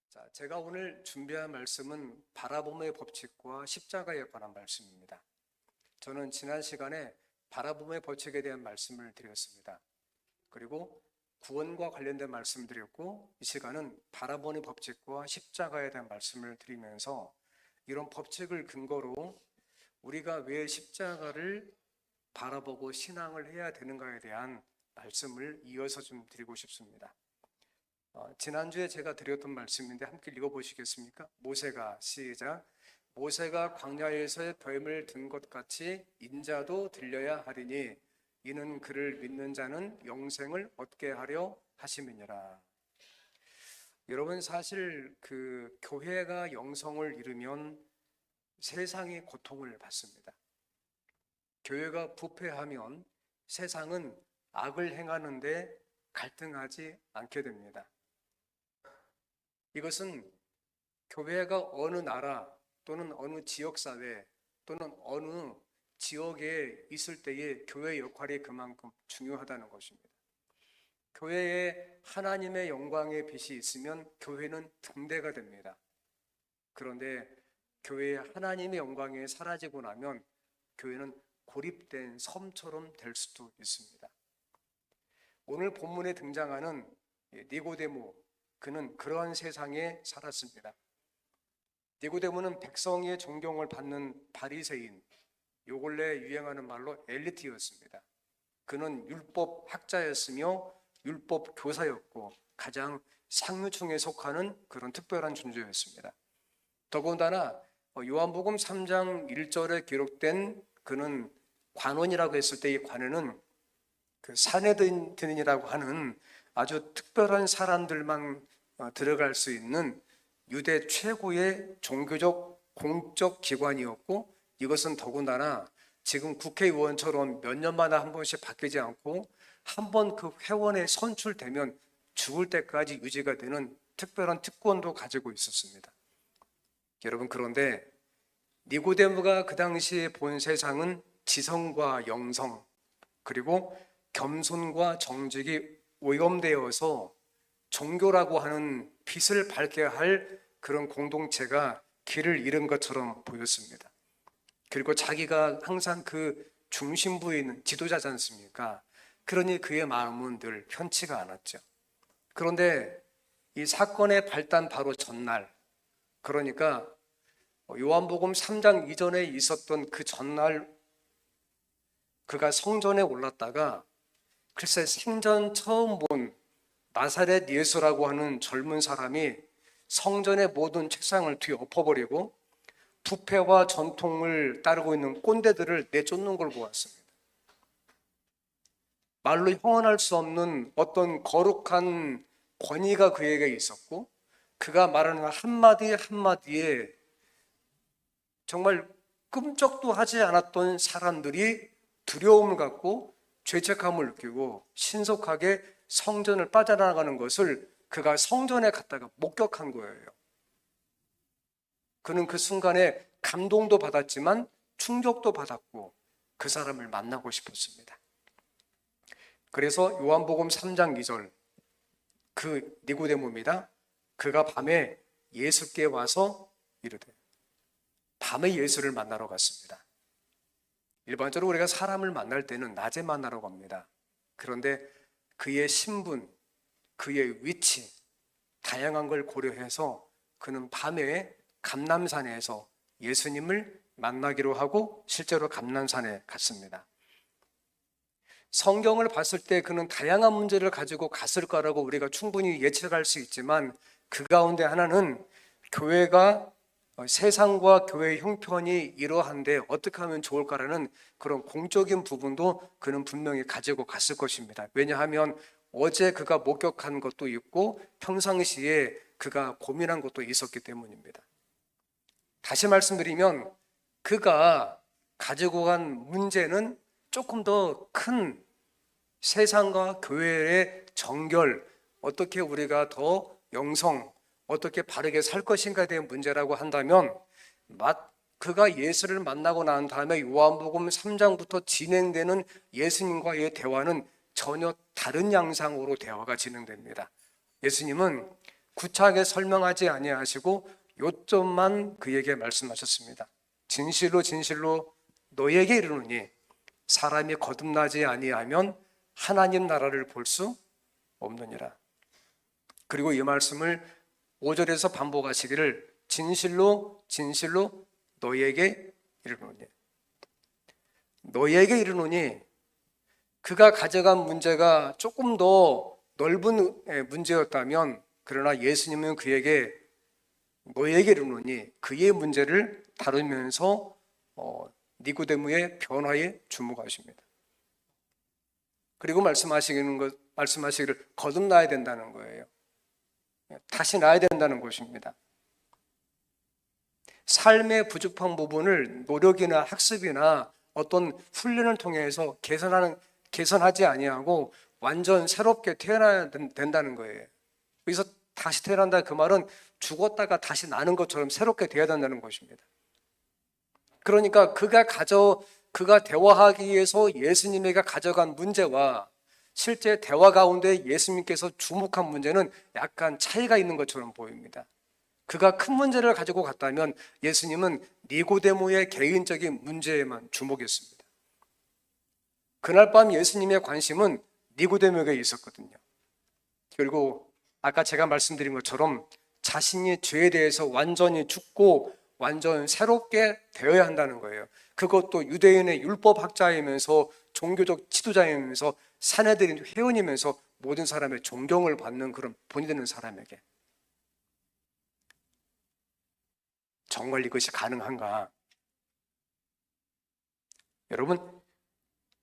자, 제가 오늘 준비한 말씀은 바라봄의 법칙과 십자가에 관한 말씀입니다. 저는 지난 시간에 바라봄의 법칙에 대한 말씀을 드렸습니다. 그리고 구원과 관련된 말씀을 드렸고, 이 시간은 바라봄의 법칙과 십자가에 대한 말씀을 드리면서 이런 법칙을 근거로 우리가 왜 십자가를 바라보고 신앙을 해야 되는가에 대한 말씀을 이어서 좀 드리고 싶습니다. 지난주에 제가 드렸던 말씀인데 함께 읽어보시겠습니까? 모세가 시작. 모세가 광야에서의 뱀을 든 것 같이 인자도 들려야 하리니 이는 그를 믿는 자는 영생을 얻게 하려 하심이니라. 여러분, 사실 교회가 영성을 잃으면 세상이 고통을 받습니다. 교회가 부패하면 세상은 악을 행하는데 갈등하지 않게 됩니다. 이것은 교회가 어느 나라 또는 어느 지역사회 또는 어느 지역에 있을 때의 교회의 역할이 그만큼 중요하다는 것입니다. 교회에 하나님의 영광의 빛이 있으면 교회는 등대가 됩니다. 그런데 교회에 하나님의 영광이 사라지고 나면 교회는 고립된 섬처럼 될 수도 있습니다. 오늘 본문에 등장하는 니고데모, 그는 그러한 세상에 살았습니다. 니고데모는 백성의 존경을 받는 바리새인, 요 근래 유행하는 말로 엘리트였습니다. 그는 율법 학자였으며 율법 교사였고 가장 상류층에 속하는 그런 특별한 존재였습니다. 더군다나 요한복음 3장 1절에 기록된 그는 관원이라고 했을 때 이 관원은 그 사내들인이라고 하는 아주 특별한 사람들만 들어갈 수 있는 유대 최고의 종교적 공적 기관이었고, 이것은 더군다나 지금 국회의원처럼 몇 년마다 한 번씩 바뀌지 않고 한 번 그 회원에 선출되면 죽을 때까지 유지가 되는 특별한 특권도 가지고 있었습니다. 여러분, 그런데 니고데모가 그 당시에 본 세상은 지성과 영성 그리고 겸손과 정직이 오염되어서 종교라고 하는 빛을 밝게 할 그런 공동체가 길을 잃은 것처럼 보였습니다. 그리고 자기가 항상 그 중심부에 있는 지도자지 않습니까? 그러니 그의 마음은 늘 편치가 않았죠. 그런데 이 사건의 발단 바로 전날, 그러니까 요한복음 3장 이전에 있었던 그 전날 그가 성전에 올랐다가 글쎄 생전 처음 본 나사렛 예수라고 하는 젊은 사람이 성전의 모든 책상을 뒤엎어버리고 부패와 전통을 따르고 있는 꼰대들을 내쫓는 걸 보았습니다. 말로 형언할 수 없는 어떤 거룩한 권위가 그에게 있었고, 그가 말하는 한마디 한마디에 정말 끔찍도 하지 않았던 사람들이 두려움을 갖고 죄책감을 느끼고 신속하게 성전을 빠져나가는 것을 그가 성전에 갔다가 목격한 거예요. 그는 그 순간에 감동도 받았지만 충격도 받았고 그 사람을 만나고 싶었습니다. 그래서 요한복음 3장 2절, 그 니고데모입니다. 그가 밤에 예수께 와서 이르되, 밤에 예수를 만나러 갔습니다. 일반적으로 우리가 사람을 만날 때는 낮에 만나러 갑니다. 그런데 그의 신분, 그의 위치, 다양한 걸 고려해서 그는 밤에 감람산에서 예수님을 만나기로 하고 실제로 감람산에 갔습니다. 성경을 봤을 때 그는 다양한 문제를 가지고 갔을 거라고 우리가 충분히 예측할 수 있지만, 그 가운데 하나는 교회가 세상과 교회의 형편이 이러한데 어떻게 하면 좋을까라는 그런 공적인 부분도 그는 분명히 가지고 갔을 것입니다. 왜냐하면 어제 그가 목격한 것도 있고 평상시에 그가 고민한 것도 있었기 때문입니다. 다시 말씀드리면 그가 가지고 간 문제는 조금 더 큰 세상과 교회의 정결, 어떻게 우리가 더 영성, 어떻게 바르게 살 것인가에 대한 문제라고 한다면, 그가 예수를 만나고 난 다음에 요한복음 3장부터 진행되는 예수님과의 대화는 전혀 다른 양상으로 대화가 진행됩니다. 예수님은 구차하게 설명하지 아니하시고 요점만 그에게 말씀하셨습니다. 진실로 진실로 너에게 이르노니 사람이 거듭나지 아니하면 하나님 나라를 볼 수 없느니라. 그리고 이 말씀을 5절에서 반복하시기를 진실로 진실로 너에게 이르노니, 너에게 이르노니, 그가 가져간 문제가 조금 더 넓은 문제였다면, 그러나 예수님은 그에게 너에게 이르노니 그의 문제를 다루면서 니고데모의 변화에 주목하십니다. 그리고 말씀하시기를 거듭나야 된다는 거예요. 다시 나야 된다는 것입니다. 삶의 부족한 부분을 노력이나 학습이나 어떤 훈련을 통해서 개선하지 아니하고 완전 새롭게 태어나야 된다는 거예요. 여기서 다시 태어난다, 그 말은 죽었다가 다시 나는 것처럼 새롭게 되어야 된다는 것입니다. 그러니까 그가 대화하기 위해서 예수님에게 가져간 문제와 실제 대화 가운데 예수님께서 주목한 문제는 약간 차이가 있는 것처럼 보입니다. 그가 큰 문제를 가지고 갔다면 예수님은 니고데모의 개인적인 문제에만 주목했습니다. 그날 밤 예수님의 관심은 니고데모에게 있었거든요. 그리고 아까 제가 말씀드린 것처럼 자신이 죄에 대해서 완전히 죽고 완전 새롭게 되어야 한다는 거예요. 그것도 유대인의 율법학자이면서 종교적 지도자이면서 사내들인 회원이면서 모든 사람의 존경을 받는 그런 본이 되는 사람에게. 정말 이것이 가능한가? 여러분,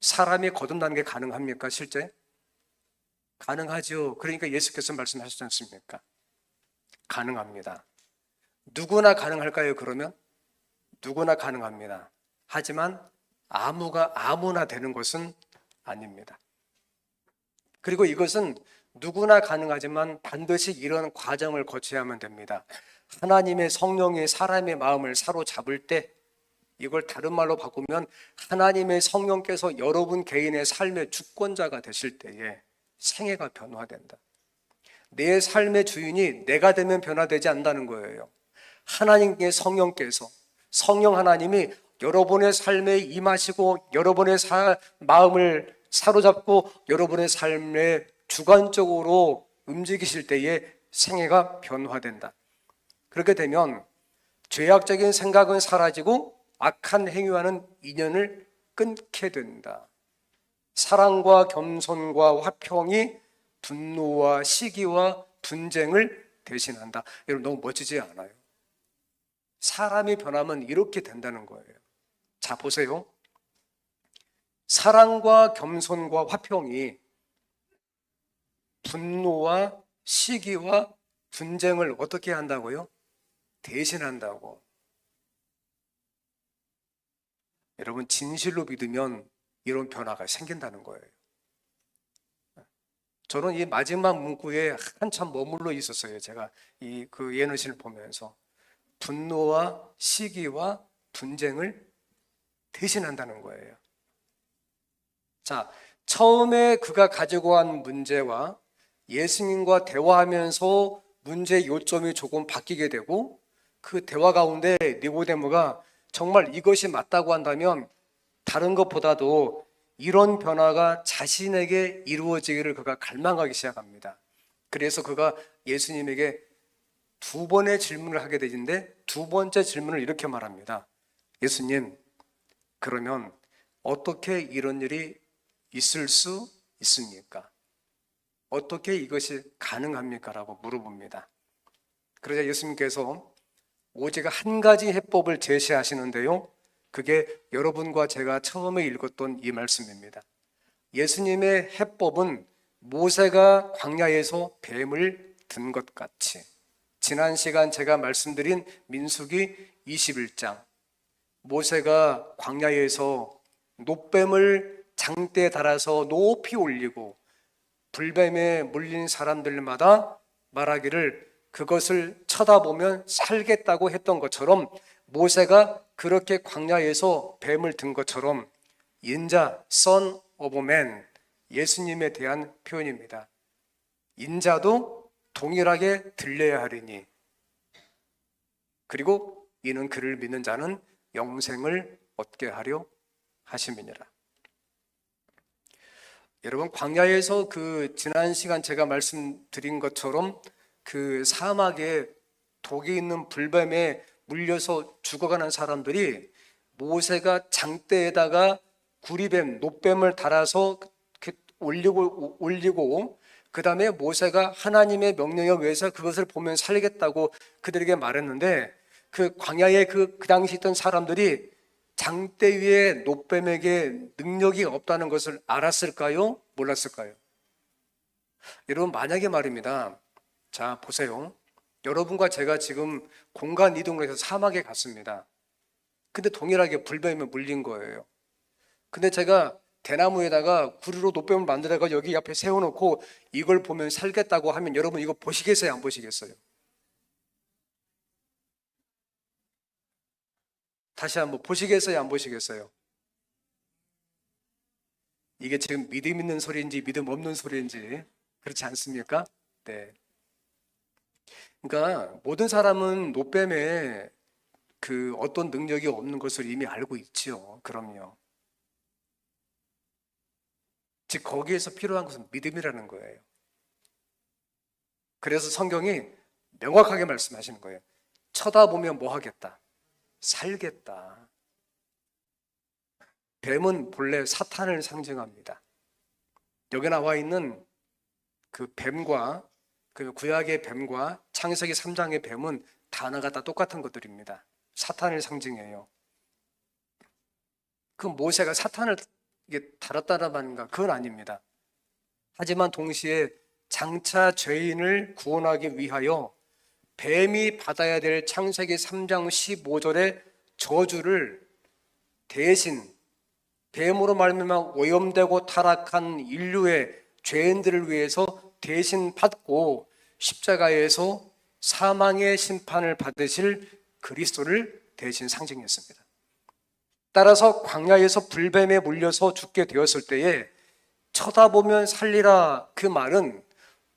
사람이 거듭나는 게 가능합니까? 실제? 가능하죠. 그러니까 예수께서 말씀하셨지 않습니까? 가능합니다. 누구나 가능할까요? 그러면? 누구나 가능합니다. 하지만 아무나 되는 것은 아닙니다. 그리고 이것은 누구나 가능하지만 반드시 이런 과정을 거쳐야만 됩니다. 하나님의 성령이 사람의 마음을 사로잡을 때, 이걸 다른 말로 바꾸면 하나님의 성령께서 여러분 개인의 삶의 주권자가 되실 때에 생애가 변화된다. 내 삶의 주인이 내가 되면 변화되지 않는다는 거예요. 하나님의 성령 하나님이 여러분의 삶에 임하시고 여러분의 마음을 사로잡고 여러분의 삶에 주관적으로 움직이실 때에 생애가 변화된다. 그렇게 되면 죄악적인 생각은 사라지고 악한 행위와는 인연을 끊게 된다. 사랑과 겸손과 화평이 분노와 시기와 분쟁을 대신한다. 여러분, 너무 멋지지 않아요? 사람이 변하면 이렇게 된다는 거예요. 자, 보세요. 사랑과 겸손과 화평이 분노와 시기와 분쟁을 어떻게 한다고요? 대신한다고. 여러분, 진실로 믿으면 이런 변화가 생긴다는 거예요. 저는 이 마지막 문구에 한참 머물러 있었어요. 제가 그 예언신을 보면서 분노와 시기와 분쟁을 대신한다는 거예요. 자, 처음에 그가 가지고 간 문제와 예수님과 대화하면서 문제의 요점이 조금 바뀌게 되고, 그 대화 가운데 니고데모가 정말 이것이 맞다고 한다면 다른 것보다도 이런 변화가 자신에게 이루어지기를 그가 갈망하기 시작합니다. 그래서 그가 예수님에게 두 번의 질문을 하게 되는데, 두 번째 질문을 이렇게 말합니다. 예수님, 그러면 어떻게 이런 일이 있을 수 있습니까? 어떻게 이것이 가능합니까? 라고 물어봅니다. 그러자 예수님께서 오직 한 가지 해법을 제시하시는데요, 그게 여러분과 제가 처음에 읽었던 이 말씀입니다. 예수님의 해법은 모세가 광야에서 뱀을 든 것 같이, 지난 시간 제가 말씀드린 민수기 21장, 모세가 광야에서 놋뱀을 장대에 달아서 높이 올리고 불뱀에 물린 사람들마다 말하기를 그것을 쳐다보면 살겠다고 했던 것처럼, 모세가 그렇게 광야에서 뱀을 든 것처럼 인자, Son of Man, 예수님에 대한 표현입니다. 인자도 동일하게 들려야 하리니 그리고 이는 그를 믿는 자는 영생을 얻게 하려 하심이니라. 여러분, 광야에서 지난 시간 제가 말씀드린 것처럼 사막에 독이 있는 불뱀에 물려서 죽어가는 사람들이 모세가 장대에다가 구리뱀, 놋뱀을 달아서 올리고 그 다음에 모세가 하나님의 명령에 의해서 그것을 보면 살겠다고 그들에게 말했는데 그 광야에 그 당시 있던 사람들이 장대 위에 놋뱀에게 능력이 없다는 것을 알았을까요? 몰랐을까요? 여러분, 만약에 말입니다. 자, 보세요. 여러분과 제가 지금 공간 이동을 해서 사막에 갔습니다. 근데 동일하게 불뱀에 물린 거예요. 근데 제가 대나무에다가 구리로 놋뱀을 만들어가 여기 앞에 세워놓고 이걸 보면 살겠다고 하면 여러분 이거 보시겠어요? 안 보시겠어요? 다시 한번 보시겠어요? 안 보시겠어요? 이게 지금 믿음 있는 소리인지 믿음 없는 소리인지 그렇지 않습니까? 네. 그러니까 모든 사람은 놋뱀에 어떤 능력이 없는 것을 이미 알고 있지요. 그럼요. 즉 거기에서 필요한 것은 믿음이라는 거예요. 그래서 성경이 명확하게 말씀하시는 거예요. 쳐다보면 뭐 하겠다? 살겠다. 뱀은 본래 사탄을 상징합니다. 여기 나와 있는 그 뱀과 그 구약의 뱀과 창세기 3장의 뱀은 단어가 다 똑같은 것들입니다. 사탄을 상징해요. 그 모세가 사탄을 달았다는 말인가? 그건 아닙니다. 하지만 동시에 장차 죄인을 구원하기 위하여 뱀이 받아야 될 창세기 3장 15절의 저주를 대신 뱀으로 말미암아 오염되고 타락한 인류의 죄인들을 위해서 대신 받고 십자가에서 사망의 심판을 받으실 그리스도를 대신 상징했습니다. 따라서 광야에서 불뱀에 물려서 죽게 되었을 때에 쳐다보면 살리라, 그 말은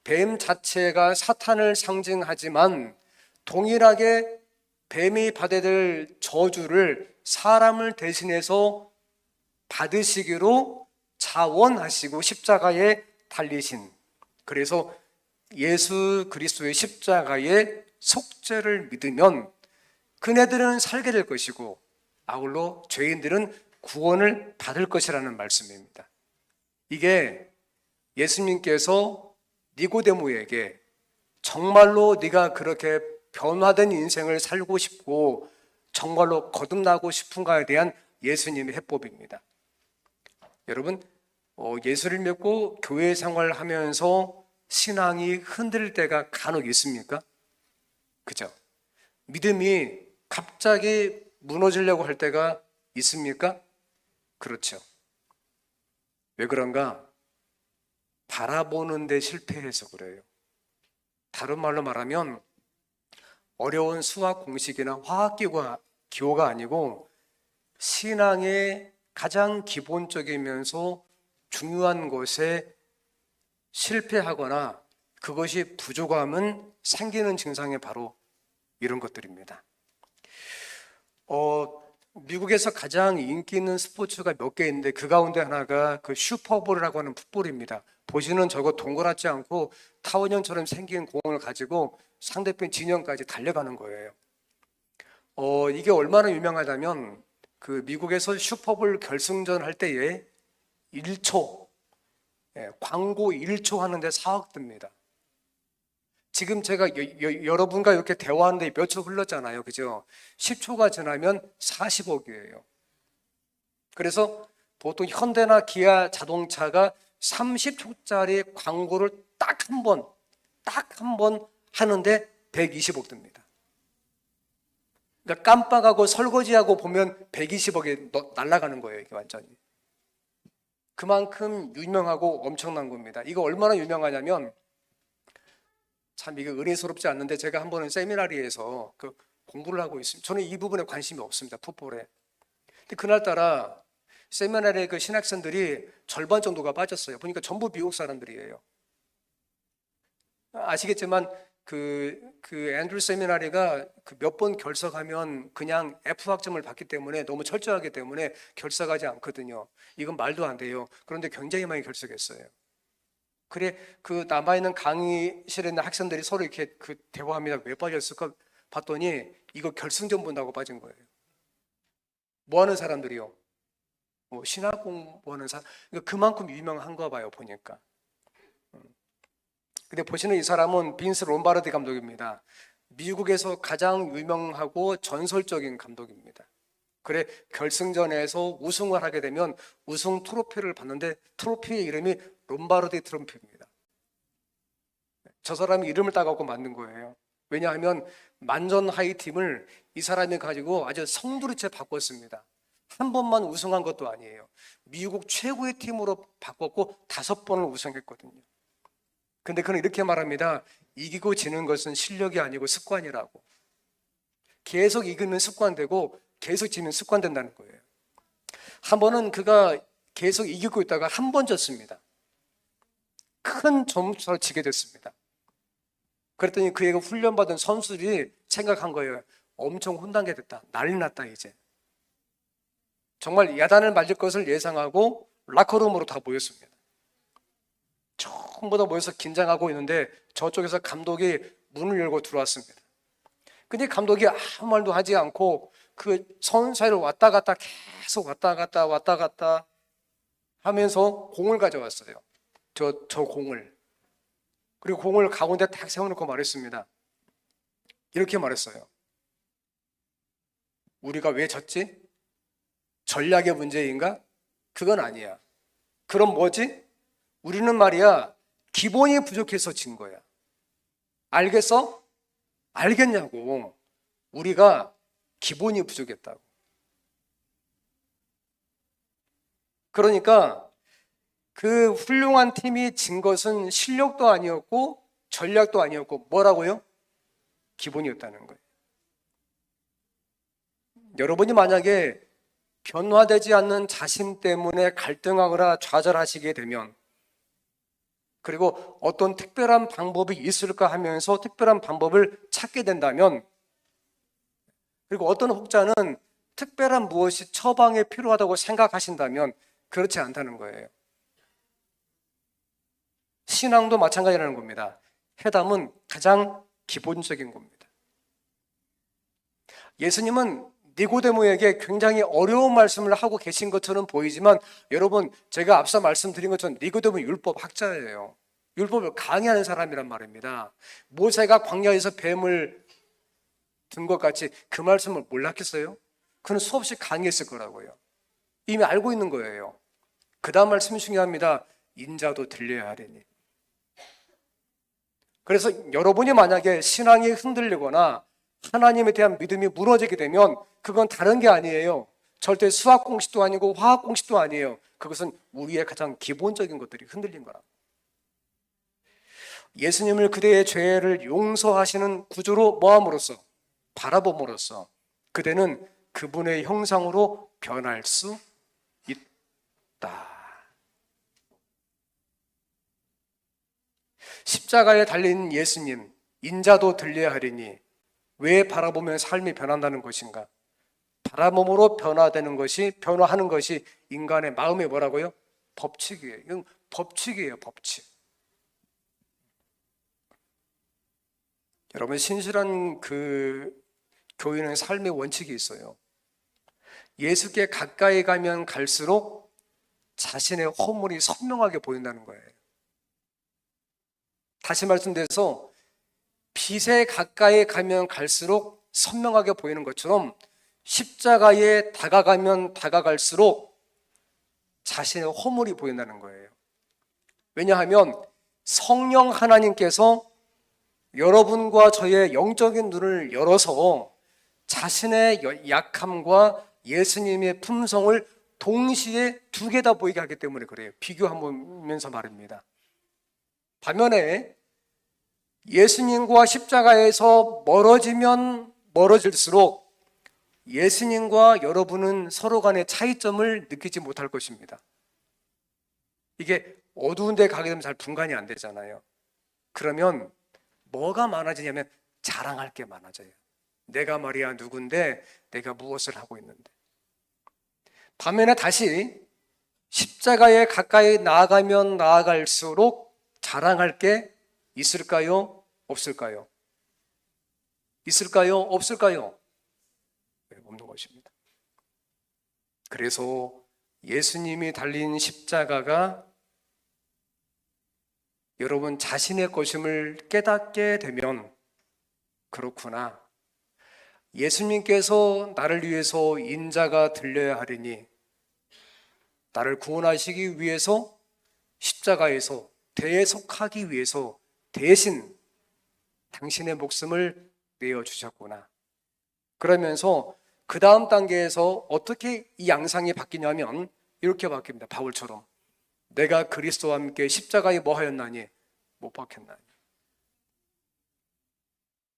뱀 자체가 사탄을 상징하지만 동일하게 뱀이 받아야 될 저주를 사람을 대신해서 받으시기로 자원하시고 십자가에 달리신, 그래서 예수 그리스도의 십자가의 속죄를 믿으면 그네들은 살게 될 것이고 아울러 죄인들은 구원을 받을 것이라는 말씀입니다. 이게 예수님께서 니고데모에게 정말로 네가 그렇게 변화된 인생을 살고 싶고 정말로 거듭나고 싶은가에 대한 예수님의 해법입니다. 여러분, 예수를 믿고 교회 생활하면서 신앙이 흔들릴 때가 간혹 있습니까? 그죠? 믿음이 갑자기 무너지려고 할 때가 있습니까? 그렇죠. 왜 그런가? 바라보는 데 실패해서 그래요. 다른 말로 말하면 어려운 수학 공식이나 화학 기호가 아니고 신앙의 가장 기본적이면서 중요한 것에 실패하거나 그것이 부족함은 생기는 증상이 바로 이런 것들입니다. 미국에서 가장 인기 있는 스포츠가 몇 개 있는데 그 가운데 하나가 그 슈퍼볼이라고 하는 풋볼입니다. 보시는 저거 동그랗지 않고 타원형처럼 생긴 공을 가지고 상대편 진영까지 달려가는 거예요. 이게 얼마나 유명하다면 그 미국에서 슈퍼볼 결승전 할 때에 1초, 광고 1초 하는데 4억 듭니다. 지금 제가 여러분과 이렇게 대화하는데 몇 초 흘렀잖아요. 그죠? 10초가 지나면 40억이에요. 그래서 보통 현대나 기아 자동차가 30초짜리 광고를 딱 한 번 하는데 120억 듭니다. 그러니까 깜빡하고 설거지하고 보면 120억이 날아가는 거예요. 이게 완전히. 그만큼 유명하고 엄청난 겁니다. 이거 얼마나 유명하냐면 참 이게 은혜스럽지 않는데 제가 한 번은 세미나리에서 공부를 하고 있습니다. 저는 이 부분에 관심이 없습니다. 풋볼에. 근데 그날따라 세미나리에 그 신학생들이 절반 정도가 빠졌어요. 보니까 전부 미국 사람들이에요. 아시겠지만 그 앤드루 세미나리가 그 몇 번 결석하면 그냥 F학점을 받기 때문에 너무 철저하기 때문에 결석하지 않거든요. 이건 말도 안 돼요. 그런데 굉장히 많이 결석했어요. 그래 그 남아있는 강의실에 있는 학생들이 서로 이렇게 그 대화합니다. 왜 빠졌을까 봤더니 이거 결승전 본다고 빠진 거예요. 뭐 하는 사람들이요? 뭐 신학 공부하는 사람. 그러니까 그만큼 유명한가 봐요, 보니까. 근데 보시는 이 사람은 빈스 롬바르디 감독입니다. 미국에서 가장 유명하고 전설적인 감독입니다. 그래 결승전에서 우승을 하게 되면 우승 트로피를 받는데 트로피의 이름이 롬바르디 트로피입니다. 저 사람이 이름을 따갖고 만든 거예요. 왜냐하면 만전하이 팀을 이 사람이 가지고 아주 성두리째 바꿨습니다. 한 번만 우승한 것도 아니에요. 미국 최고의 팀으로 바꿨고 5번을 우승했거든요. 근데 그는 이렇게 말합니다. 이기고 지는 것은 실력이 아니고 습관이라고. 계속 이기면 습관되고 계속 지면 습관된다는 거예요. 한 번은 그가 계속 이기고 있다가 한 번 졌습니다. 큰 점수를 지게 됐습니다. 그랬더니 그에게 훈련받은 선수들이 생각한 거예요. 엄청 혼나게 됐다. 난리 났다 이제. 정말 야단을 맞을 것을 예상하고 라커룸으로 다 모였습니다. 전부 다 모여서 긴장하고 있는데 저쪽에서 감독이 문을 열고 들어왔습니다. 근데 감독이 아무 말도 하지 않고 그 선 사이로 왔다 갔다 계속 왔다 갔다 하면서 공을 가져왔어요. 저 공을. 그리고 공을 가운데 딱 세워놓고 말했습니다. 이렇게 말했어요. 우리가 왜 졌지? 전략의 문제인가? 그건 아니야. 그럼 뭐지? 우리는 말이야 기본이 부족해서 진 거야. 알겠어? 알겠냐고. 우리가 기본이 부족했다고. 그러니까 그 훌륭한 팀이 진 것은 실력도 아니었고 전략도 아니었고 뭐라고요? 기본이었다는 거예요. 여러분이 만약에 변화되지 않는 자신 때문에 갈등하거나 좌절하시게 되면, 그리고 어떤 특별한 방법이 있을까 하면서 특별한 방법을 찾게 된다면, 그리고 어떤 혹자는 특별한 무엇이 처방에 필요하다고 생각하신다면 그렇지 않다는 거예요. 신앙도 마찬가지라는 겁니다. 회담은 가장 기본적인 겁니다. 예수님은 니고데모에게 굉장히 어려운 말씀을 하고 계신 것처럼 보이지만, 여러분 제가 앞서 말씀드린 것처럼 니고데모 율법 학자예요. 율법을 강의하는 사람이란 말입니다. 모세가 광야에서 뱀을 든 것 같이 그 말씀을 몰랐겠어요? 그는 수없이 강의했을 거라고요. 이미 알고 있는 거예요. 그 다음 말씀이 중요합니다. 인자도 들려야 하리니. 그래서 여러분이 만약에 신앙이 흔들리거나 하나님에 대한 믿음이 무너지게 되면 그건 다른 게 아니에요. 절대 수학 공식도 아니고 화학 공식도 아니에요. 그것은 우리의 가장 기본적인 것들이 흔들린 거라. 예수님을 그대의 죄를 용서하시는 구조로 모함으로써, 바라봄으로써 그대는 그분의 형상으로 변할 수 있다. 십자가에 달린 예수님, 인자도 들려야 하리니 왜 바라보면 삶이 변한다는 것인가? 바라봄으로 변화하는 것이 인간의 마음의 뭐라고요? 법칙이에요. 이건 법칙이에요, 법칙. 여러분, 신실한 그 교인의 삶의 원칙이 있어요. 예수께 가까이 가면 갈수록 자신의 허물이 선명하게 보인다는 거예요. 다시 말씀드려서 빛에 가까이 가면 갈수록 선명하게 보이는 것처럼 십자가에 다가가면 다가갈수록 자신의 허물이 보인다는 거예요. 왜냐하면 성령 하나님께서 여러분과 저의 영적인 눈을 열어서 자신의 약함과 예수님의 품성을 동시에 두 개 다 보이게 하기 때문에 그래요. 비교하면서 말입니다. 반면에 예수님과 십자가에서 멀어지면 멀어질수록 예수님과 여러분은 서로 간의 차이점을 느끼지 못할 것입니다. 이게 어두운 데 가게 되면 잘 분간이 안 되잖아요. 그러면 뭐가 많아지냐면 자랑할 게 많아져요. 내가 말이야 누군데, 내가 무엇을 하고 있는데. 반면에 다시 십자가에 가까이 나아가면 나아갈수록 자랑할 게 있을까요? 없을까요? 있을까요? 없을까요? 네, 없는 것입니다. 그래서 예수님이 달린 십자가가 여러분 자신의 것임을 깨닫게 되면, 그렇구나, 예수님께서 나를 위해서 인자가 들려야 하리니 나를 구원하시기 위해서 십자가에서 대속하기 위해서 대신 당신의 목숨을 내어주셨구나. 그러면서 그 다음 단계에서 어떻게 이 양상이 바뀌냐면 이렇게 바뀝니다. 바울처럼 내가 그리스도와 함께 십자가에 뭐 하였나니? 못 박혔나니.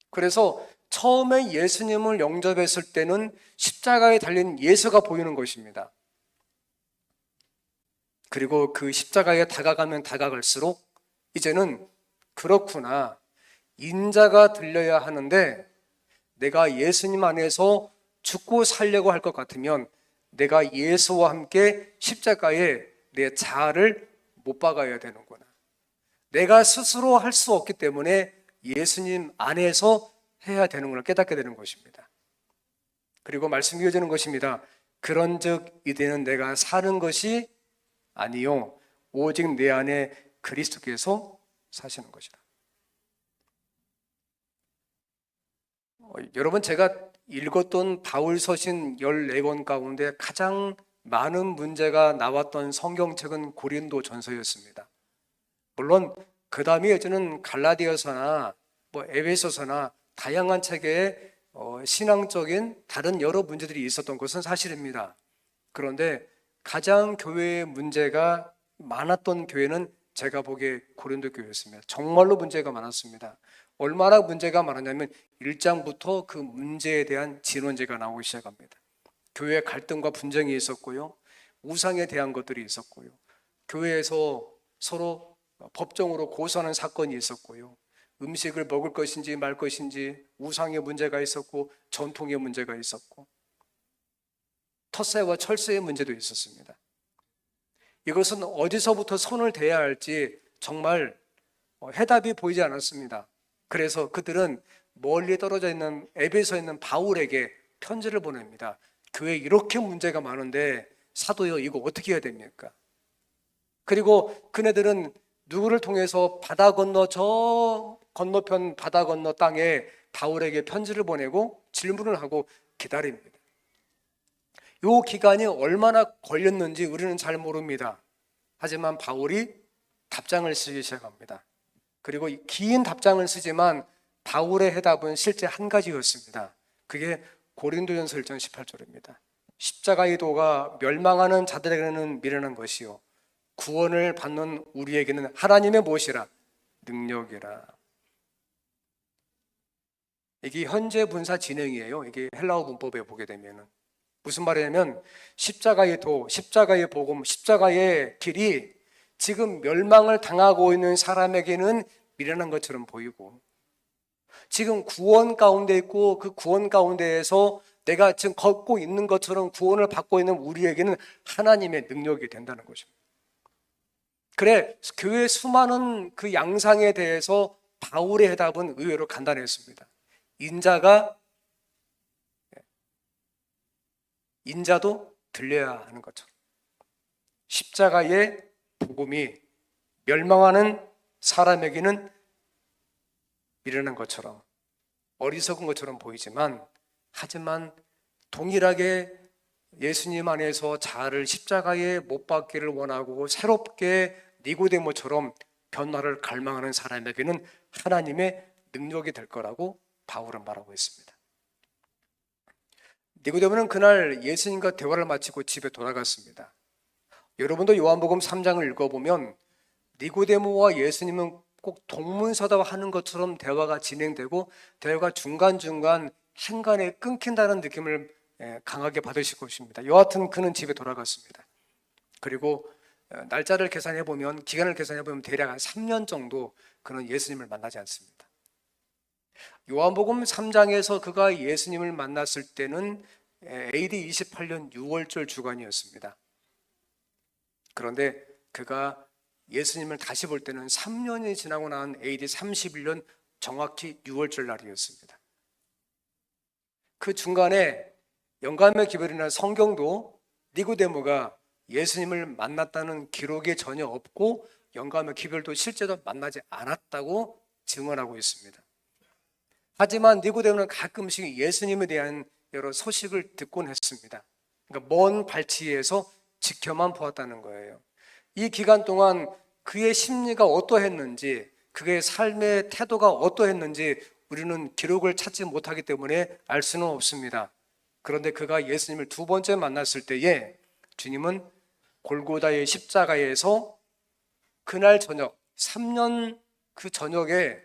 그래서 처음에 예수님을 영접했을 때는 십자가에 달린 예수가 보이는 것입니다. 그리고 그 십자가에 다가가면 다가갈수록 이제는 그렇구나, 인자가 들려야 하는데 내가 예수님 안에서 죽고 살려고 할 것 같으면 내가 예수와 함께 십자가에 내 자아를 못 박아야 되는구나. 내가 스스로 할 수 없기 때문에 예수님 안에서 해야 되는구나 깨닫게 되는 것입니다. 그리고 말씀이 이어지는 것입니다. 그런즉 이제는 내가 사는 것이 아니요 오직 내 안에 그리스도께서 사시는 것이다. 여러분, 제가 읽었던 바울 서신 14권 가운데 가장 많은 문제가 나왔던 성경책은 고린도 전서였습니다. 물론 그 다음에 이어지는 갈라디아서나 에베소서나 다양한 책에 신앙적인 다른 여러 문제들이 있었던 것은 사실입니다. 그런데 가장 교회의 문제가 많았던 교회는 제가 보기에 고린도 교회였습니다. 정말로 문제가 많았습니다. 얼마나 문제가 많았냐면 1장부터 그 문제에 대한 진원제가 나오기 시작합니다. 교회 갈등과 분쟁이 있었고요, 우상에 대한 것들이 있었고요, 교회에서 서로 법정으로 고소하는 사건이 있었고요, 음식을 먹을 것인지 말 것인지 우상의 문제가 있었고, 전통의 문제가 있었고, 텃세와 철새의 문제도 있었습니다. 이것은 어디서부터 손을 대야 할지 정말 해답이 보이지 않았습니다. 그래서 그들은 멀리 떨어져 있는 에베소에 있는 바울에게 편지를 보냅니다. 교회에 이렇게 문제가 많은데 사도요, 이거 어떻게 해야 됩니까? 그리고 그네들은 누구를 통해서 바다 건너 저 건너편 바다 건너 땅에 바울에게 편지를 보내고 질문을 하고 기다립니다. 이 기간이 얼마나 걸렸는지 우리는 잘 모릅니다. 하지만 바울이 답장을 쓰기 시작합니다. 그리고 긴 답장을 쓰지만 바울의 해답은 실제 한 가지였습니다. 그게 고린도전서 1장 18절입니다. 십자가의 도가 멸망하는 자들에게는 미련한 것이요 구원을 받는 우리에게는 하나님의 무엇이라? 능력이라. 이게 현재 분사 진행이에요. 이게 헬라어 문법에 보게 되면은 무슨 말이냐면 십자가의 도, 십자가의 복음, 십자가의 길이 지금 멸망을 당하고 있는 사람에게는 미련한 것처럼 보이고, 지금 구원 가운데 있고 그 구원 가운데에서 내가 지금 걷고 있는 것처럼 구원을 받고 있는 우리에게는 하나님의 능력이 된다는 것입니다. 그래, 교회 수많은 그 양상에 대해서 바울의 해답은 의외로 간단했습니다. 인자도 들려야 하는 것처럼 십자가의 복음이 멸망하는 사람에게는 미련한 것처럼 어리석은 것처럼 보이지만, 하지만 동일하게 예수님 안에서 자아를 십자가에 못 박기를 원하고 새롭게 니고데모처럼 변화를 갈망하는 사람에게는 하나님의 능력이 될 거라고 바울은 말하고 있습니다. 니고데모는 그날 예수님과 대화를 마치고 집에 돌아갔습니다. 여러분도 요한복음 3장을 읽어보면 니고데모와 예수님은 꼭 동문서답하는 것처럼 대화가 진행되고 대화가 중간중간 한간에 끊긴다는 느낌을 강하게 받으실 것입니다. 여하튼 그는 집에 돌아갔습니다. 그리고 날짜를 계산해보면, 기간을 계산해보면 대략 한 3년 정도 그는 예수님을 만나지 않습니다. 요한복음 3장에서 그가 예수님을 만났을 때는 AD 28년 6월절 주간이었습니다. 그런데 그가 예수님을 다시 볼 때는 3년이 지나고 난 AD 31년 정확히 6월절 날이었습니다. 그 중간에 영감의 기별이나 성경도 니고데모가 예수님을 만났다는 기록이 전혀 없고 영감의 기별도 실제로 만나지 않았다고 증언하고 있습니다. 하지만 니고데모는 가끔씩 예수님에 대한 여러 소식을 듣곤 했습니다. 그러니까 먼 발치에서 지켜만 보았다는 거예요. 이 기간 동안 그의 심리가 어떠했는지, 그의 삶의 태도가 어떠했는지 우리는 기록을 찾지 못하기 때문에 알 수는 없습니다. 그런데 그가 예수님을 두 번째 만났을 때에 주님은 골고다의 십자가에서 그날 저녁, 3년 그 저녁에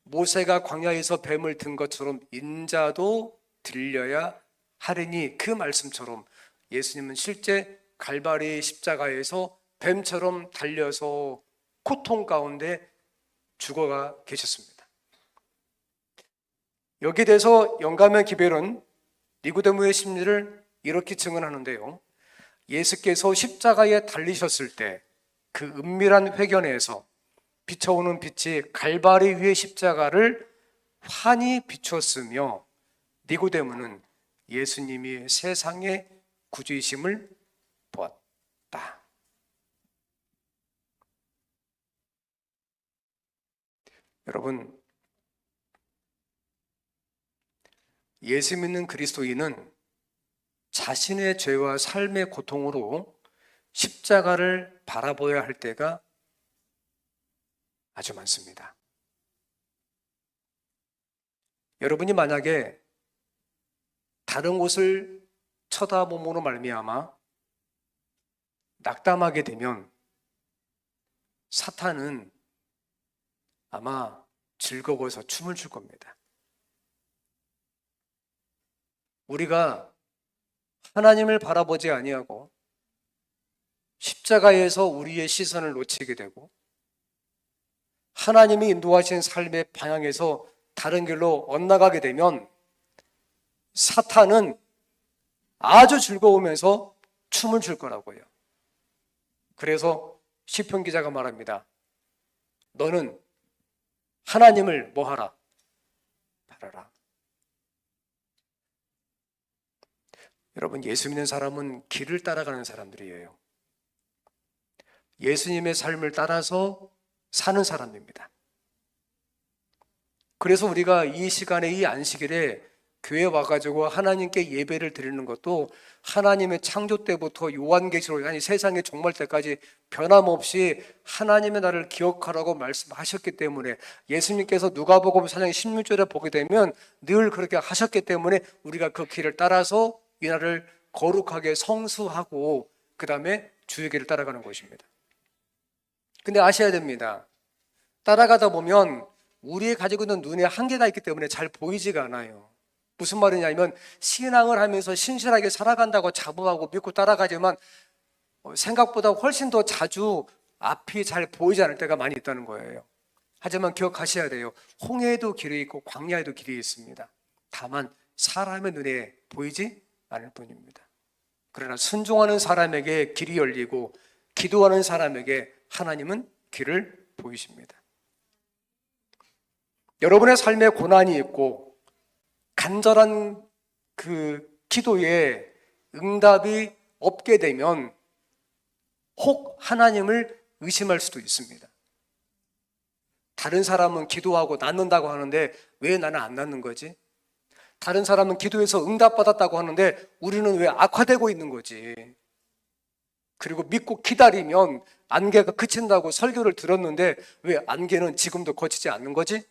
모세가 광야에서 뱀을 든 것처럼 인자도 들려야 하리니, 그 말씀처럼 예수님은 실제 갈바리 십자가에서 뱀처럼 달려서 고통 가운데 죽어가 계셨습니다. 여기에 대해서 영감의 기별은 니고데모의 심리를 이렇게 증언하는데요. 예수께서 십자가에 달리셨을 때 그 은밀한 회견에서 비춰오는 빛이 갈바리 위의 십자가를 환히 비추었으며 니고데모는 예수님이 세상의 구주이심을 보았다. 여러분, 예수 믿는 그리스도인은 자신의 죄와 삶의 고통으로 십자가를 바라보아야 할 때가 아주 많습니다. 여러분이 만약에 다른 곳을 쳐다봄으로 말미암아 낙담하게 되면 사탄은 아마 즐거워서 춤을 출 겁니다. 우리가 하나님을 바라보지 아니하고 십자가에서 우리의 시선을 놓치게 되고 하나님이 인도하신 삶의 방향에서 다른 길로 엇나가게 되면 사탄은 아주 즐거우면서 춤을 출 거라고요. 그래서 시편 기자가 말합니다. 너는 하나님을 뭐하라? 바라라. 여러분, 예수 믿는 사람은 길을 따라가는 사람들이에요. 예수님의 삶을 따라서 사는 사람입니다. 그래서 우리가 이 시간에, 이 안식일에 교회에 와가지고 하나님께 예배를 드리는 것도 하나님의 창조 때부터 요한계시록, 아니 세상의 종말 때까지 변함없이 하나님의 나를 기억하라고 말씀하셨기 때문에, 예수님께서 누가복음 4장 16절에 보게 되면 늘 그렇게 하셨기 때문에 우리가 그 길을 따라서 이 날을 거룩하게 성수하고 그 다음에 주의 길을 따라가는 것입니다. 근데 아셔야 됩니다. 따라가다 보면 우리의 가지고 있는 눈에 한계가 있기 때문에 잘 보이지가 않아요. 무슨 말이냐면 신앙을 하면서 신실하게 살아간다고 자부하고 믿고 따라가지만 생각보다 훨씬 더 자주 앞이 잘 보이지 않을 때가 많이 있다는 거예요. 하지만 기억하셔야 돼요. 홍해에도 길이 있고 광야에도 길이 있습니다. 다만 사람의 눈에 보이지 않을 뿐입니다. 그러나 순종하는 사람에게 길이 열리고 기도하는 사람에게 하나님은 길을 보이십니다. 여러분의 삶에 고난이 있고 간절한 그 기도에 응답이 없게 되면 혹 하나님을 의심할 수도 있습니다. 다른 사람은 기도하고 낫는다고 하는데 왜 나는 안 낫는 거지? 다른 사람은 기도해서 응답받았다고 하는데 우리는 왜 악화되고 있는 거지? 그리고 믿고 기다리면 안개가 그친다고 설교를 들었는데 왜 안개는 지금도 거치지 않는 거지?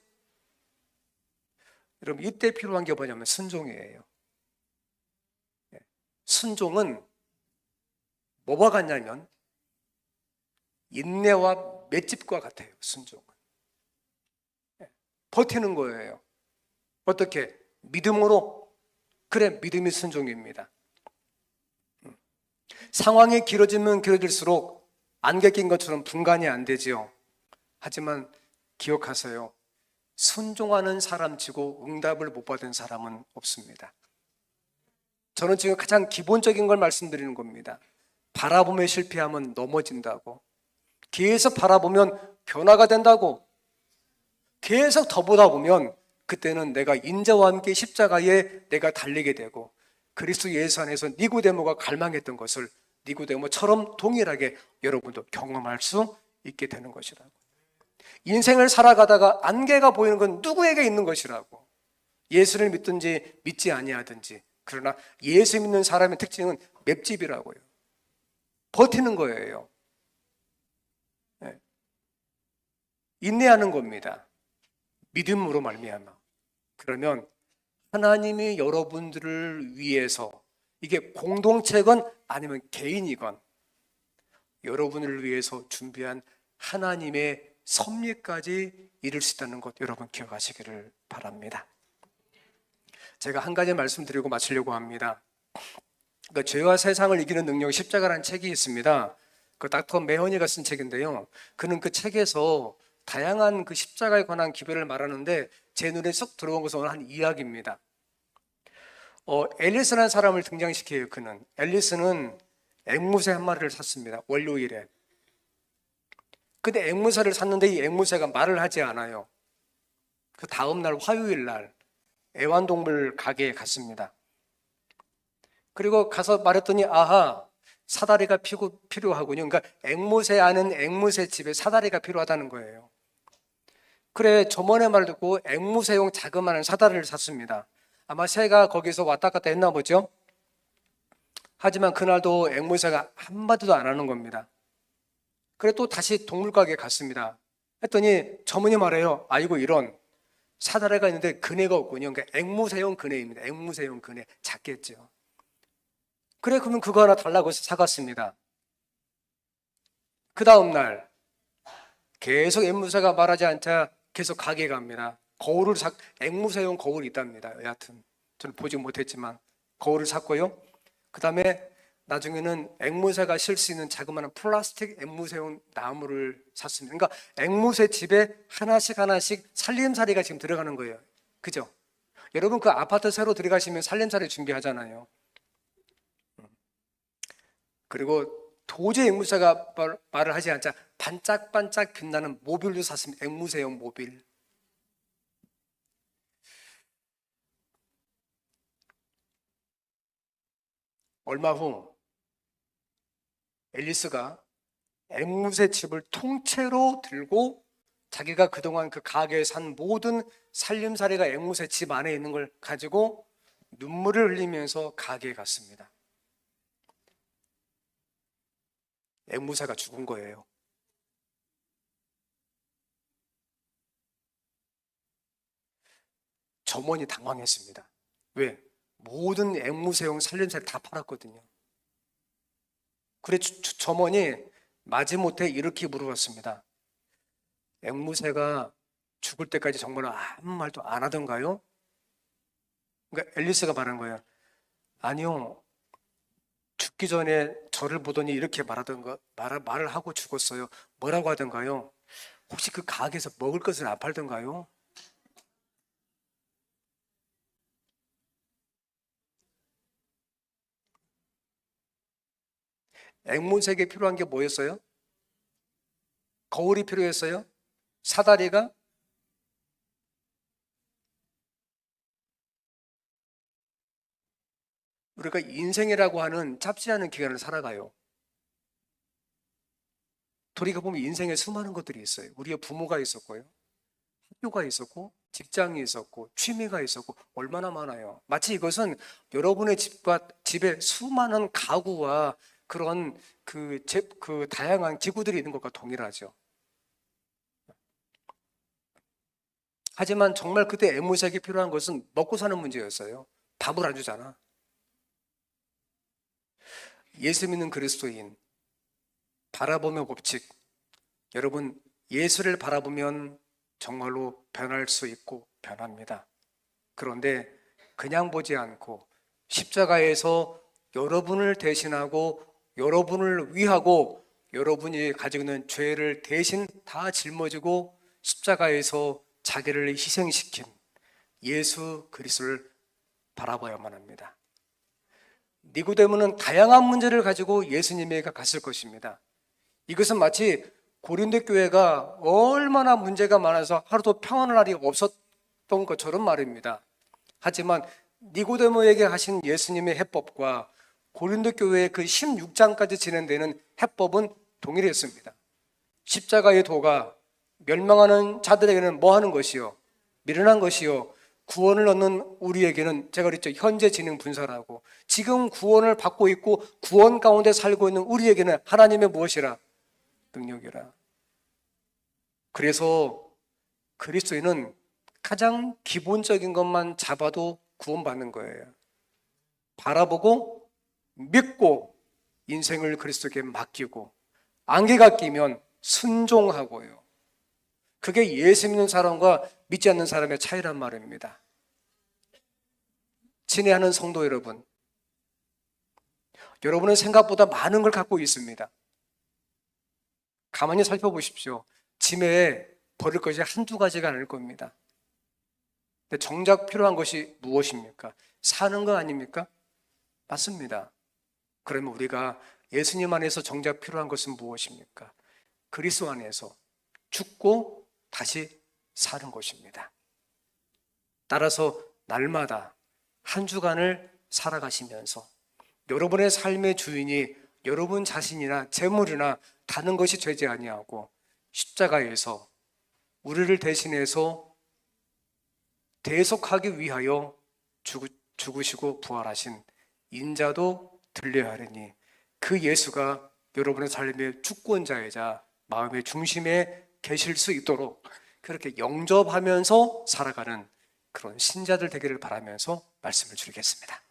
여러분, 이때 필요한 게 뭐냐면 순종이에요. 순종은 뭐와 같냐면 인내와 맷집과 같아요. 순종은 버티는 거예요. 어떻게? 믿음으로. 그래, 믿음이 순종입니다. 상황이 길어지면 길어질수록 안개 낀 것처럼 분간이 안 되지요. 하지만 기억하세요. 순종하는 사람치고 응답을 못 받은 사람은 없습니다. 저는 지금 가장 기본적인 걸 말씀드리는 겁니다. 바라보며 실패하면 넘어진다고, 계속 바라보면 변화가 된다고, 계속 더 보다 보면 그때는 내가 인자와 함께 십자가에 내가 달리게 되고, 그리스도 예수 안에서 니고데모가 갈망했던 것을 니고데모처럼 동일하게 여러분도 경험할 수 있게 되는 것이라고. 인생을 살아가다가 안개가 보이는 건 누구에게 있는 것이라고. 예수를 믿든지 믿지 아니하든지. 그러나 예수 믿는 사람의 특징은 맷집이라고요. 버티는 거예요. 네. 인내하는 겁니다. 믿음으로 말미암아. 그러면 하나님이 여러분들을 위해서, 이게 공동체건 아니면 개인이건 여러분을 위해서 준비한 하나님의 섭리까지 이룰 수 있다는 것 여러분 기억하시기를 바랍니다. 제가 한 가지 말씀드리고 마치려고 합니다. 그러니까 죄와 세상을 이기는 능력 십자가라는 책이 있습니다. 그 닥터 메허니가 쓴 책인데요. 그는 그 책에서 다양한 그 십자가에 관한 기별을 말하는데 제 눈에 쏙 들어온 것은 한 이야기입니다. 앨리스라는 사람을 등장시켜요. 그는 앨리스는 앵무새 한 마리를 샀습니다. 월요일에. 근데 앵무새를 샀는데 이 앵무새가 말을 하지 않아요. 그 다음 날 화요일 날 애완동물 가게에 갔습니다. 그리고 가서 말했더니 아하, 사다리가 필요하군요. 그러니까 앵무새 아는 앵무새 집에 사다리가 필요하다는 거예요. 그래, 저번에 말 듣고 앵무새용 자그마한 사다리를 샀습니다. 아마 새가 거기서 왔다 갔다 했나 보죠. 하지만 그날도 앵무새가 한마디도 안 하는 겁니다. 그래 또 다시 동물가게에 갔습니다. 했더니 저분이 말해요. 아이고 이런, 사다리가 있는데 그네가 없군요. 그러니까 앵무새용 그네입니다. 앵무새용 그네. 작겠죠. 그래 그러면 그거 하나 달라고 해서 사갔습니다. 그 다음날 계속 앵무새가 말하지 않자 계속 가게에 갑니다. 거울을 앵무새용 거울이 있답니다. 여하튼 저는 보지 못했지만 거울을 샀고요. 그 다음에 나중에는 앵무새가 쉴 수 있는 자그마한 플라스틱 앵무새용 나무를 샀습니다. 그러니까 앵무새 집에 하나씩 살림살이가 지금 들어가는 거예요. 그죠? 여러분 그 아파트 새로 들어가시면 살림살이 준비하잖아요. 그리고 도저히 앵무새가 말을 하지 않자 반짝반짝 빛나는 모빌도 샀습니다. 앵무새용 모빌. 얼마 후 앨리스가 앵무새 집을 통째로 들고 자기가 그동안 그 가게에 산 모든 살림살이가 앵무새 집 안에 있는 걸 가지고 눈물을 흘리면서 가게에 갔습니다. 앵무새가 죽은 거예요. 점원이 당황했습니다. 왜? 모든 앵무새용 살림살이 다 팔았거든요. 그래 점원이 마지못해 이렇게 물어봤습니다. 앵무새가 죽을 때까지 정말 아무 말도 안 하던가요? 그러니까 앨리스가 말한 거예요. 아니요. 죽기 전에 저를 보더니 이렇게 말을 하고 죽었어요. 뭐라고 하던가요? 혹시 그 가게에서 먹을 것을 안 팔던가요? 앵무새에게 필요한 게 뭐였어요? 거울이 필요했어요? 사다리가? 우리가 인생이라고 하는 짧지 않은 기간을 살아가요. 돌이켜보면 인생에 수많은 것들이 있어요. 우리의 부모가 있었고요. 학교가 있었고, 직장이 있었고, 취미가 있었고, 얼마나 많아요. 마치 이것은 여러분의 집에 수많은 가구와 그런 그 다양한 기구들이 있는 것과 동일하죠. 하지만 정말 그때 앵무새에게 필요한 것은 먹고 사는 문제였어요. 밥을 안 주잖아. 예수 믿는 그리스도인, 바라보며 법칙. 여러분, 예수를 바라보면 정말로 변할 수 있고 변합니다. 그런데 그냥 보지 않고 십자가에서 여러분을 대신하고 여러분을 위하고 여러분이 가지고 있는 죄를 대신 다 짊어지고 십자가에서 자기를 희생시킨 예수 그리스도를 바라봐야만 합니다. 니고데모는 다양한 문제를 가지고 예수님에게 갔을 것입니다. 이것은 마치 고린도 교회가 얼마나 문제가 많아서 하루도 평안할 날이 없었던 것처럼 말입니다. 하지만 니고데모에게 하신 예수님의 해법과 고린도 교회의 그 16장까지 진행되는 해법은 동일했습니다. 십자가의 도가 멸망하는 자들에게는 뭐 하는 것이요? 미련한 것이요. 구원을 얻는 우리에게는 제가 그랬죠. 현재 진행 분사라고. 지금 구원을 받고 있고 구원 가운데 살고 있는 우리에게는 하나님의 무엇이라? 능력이라. 그래서 그리스도인은 가장 기본적인 것만 잡아도 구원받는 거예요. 바라보고 믿고 인생을 그리스도께 맡기고 안개가 끼면 순종하고요. 그게 예수 믿는 사람과 믿지 않는 사람의 차이란 말입니다. 친애하는 성도 여러분, 여러분은 생각보다 많은 걸 갖고 있습니다. 가만히 살펴보십시오. 짐에 버릴 것이 한두 가지가 아닐 겁니다. 근데 정작 필요한 것이 무엇입니까? 사는 거 아닙니까? 맞습니다. 그러면 우리가 예수님 안에서 정작 필요한 것은 무엇입니까? 그리스도 안에서 죽고 다시 사는 것입니다. 따라서 날마다 한 주간을 살아가시면서 여러분의 삶의 주인이 여러분 자신이나 재물이나 다른 것이 되지 아니하고 십자가에서 우리를 대신해서 대속하기 위하여 죽으시고 부활하신 인자도 들려야 하리니 그 예수가 여러분의 삶의 주권자이자 마음의 중심에 계실 수 있도록 그렇게 영접하면서 살아가는 그런 신자들 되기를 바라면서 말씀을 드리겠습니다.